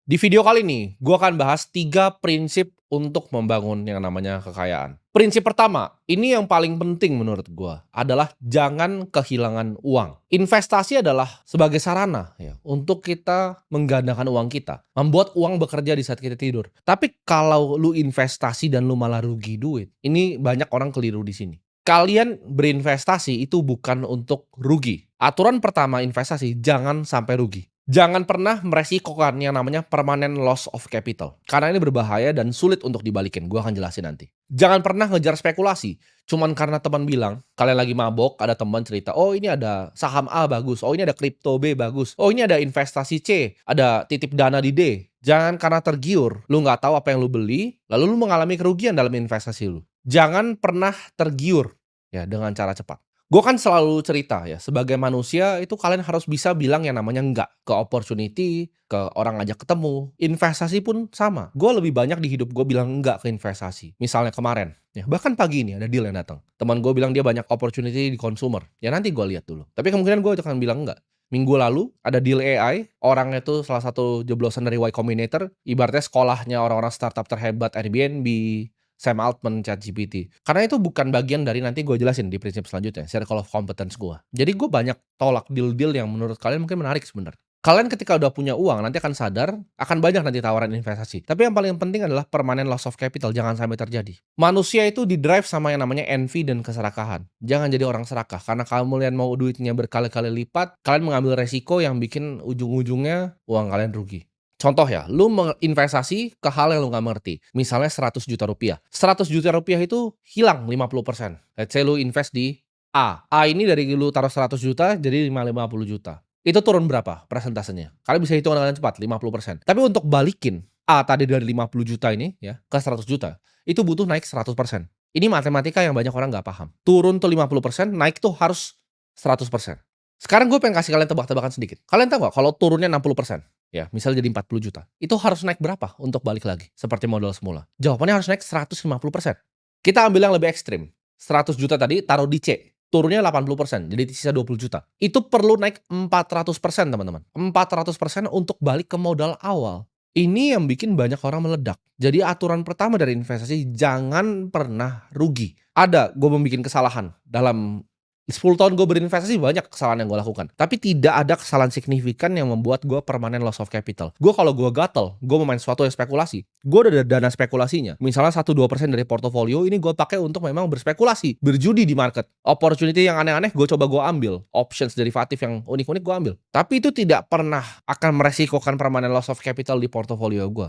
Di video kali ini, gue akan bahas 3 prinsip untuk membangun yang namanya kekayaan. Prinsip pertama, ini yang paling penting menurut gue, adalah jangan kehilangan uang. Investasi adalah sebagai sarana ya, untuk kita menggandakan uang kita, membuat uang bekerja di saat kita tidur. Tapi kalau lu investasi dan lu malah rugi duit, ini banyak orang keliru di sini. Kalian berinvestasi itu bukan untuk rugi. Aturan pertama investasi, jangan sampai rugi. Jangan pernah meresikokan yang namanya permanent loss of capital. Karena ini berbahaya dan sulit untuk dibalikin. Gua akan jelasin nanti. Jangan pernah ngejar spekulasi. Cuman karena teman bilang, kalian lagi mabok, ada teman cerita, oh ini ada saham A bagus, oh ini ada kripto B bagus, oh ini ada investasi C, ada titip dana di D. Jangan karena tergiur, lu nggak tahu apa yang lu beli, lalu lu mengalami kerugian dalam investasi lu. Jangan pernah tergiur ya dengan cara cepat. Gue kan selalu cerita ya, sebagai manusia itu kalian harus bisa bilang yang namanya enggak ke opportunity, ke orang ngajak ketemu. Investasi pun sama. Gue lebih banyak di hidup gue bilang enggak ke investasi. Misalnya kemarin, ya bahkan pagi ini ada deal yang datang. Teman gue bilang dia banyak opportunity di consumer. Ya nanti gue lihat dulu. Tapi kemungkinan gue akan bilang enggak. Minggu lalu ada deal AI, orangnya itu salah satu jeblosan dari Y Combinator, ibaratnya sekolahnya orang-orang startup terhebat Airbnb, Sam Altman, ChatGPT. Karena itu bukan bagian dari nanti gue jelasin di prinsip selanjutnya, circle of competence gue. Jadi gue banyak tolak deal-deal yang menurut kalian mungkin menarik sebenarnya. Kalian ketika udah punya uang, nanti akan sadar, akan banyak nanti tawaran investasi. Tapi yang paling penting adalah permanent loss of capital, jangan sampai terjadi. Manusia itu di-drive sama yang namanya envy dan keserakahan. Jangan jadi orang serakah, karena kalian mau duitnya berkali-kali lipat, kalian mengambil resiko yang bikin ujung-ujungnya uang kalian rugi. Contoh ya, lu menginvestasi ke hal yang lu nggak mengerti. Misalnya 100 juta rupiah. 100 juta rupiah itu hilang 50%. Let's say lu invest di A. A ini dari lu taruh 100 juta jadi 50 juta. Itu turun berapa persentasenya? Kalian bisa hitung dengan cepat, 50%. Tapi untuk balikin A tadi dari 50 juta ini ya ke 100 juta, itu butuh naik 100%. Ini matematika yang banyak orang nggak paham. Turun tuh 50%, naik tuh harus 100%. Sekarang gue pengen kasih kalian tebak-tebakan sedikit. Kalian tahu nggak kalau turunnya 60%? Ya, misalnya jadi 40 juta. Itu harus naik berapa untuk balik lagi? Seperti modal semula. Jawabannya harus naik 150%. Kita ambil yang lebih ekstrim. 100 juta tadi taruh di C. Turunnya 80%, jadi sisa 20 juta. Itu perlu naik 400%, teman-teman. 400% untuk balik ke modal awal. Ini yang bikin banyak orang meledak. Jadi aturan pertama dari investasi, jangan pernah rugi. Ada, gue membuat kesalahan dalam 10 tahun gue berinvestasi, banyak kesalahan yang gue lakukan. Tapi tidak ada kesalahan signifikan yang membuat gue permanent loss of capital. Gue kalau gue gatel, gue mau main sesuatu yang spekulasi, gue udah ada dana spekulasinya. Misalnya 1-2% dari portofolio ini gue pakai untuk memang berspekulasi, berjudi di market. Opportunity yang aneh-aneh gue coba gue ambil. Options derivatif yang unik-unik gue ambil. Tapi itu tidak pernah akan meresikokan permanent loss of capital di portofolio gue.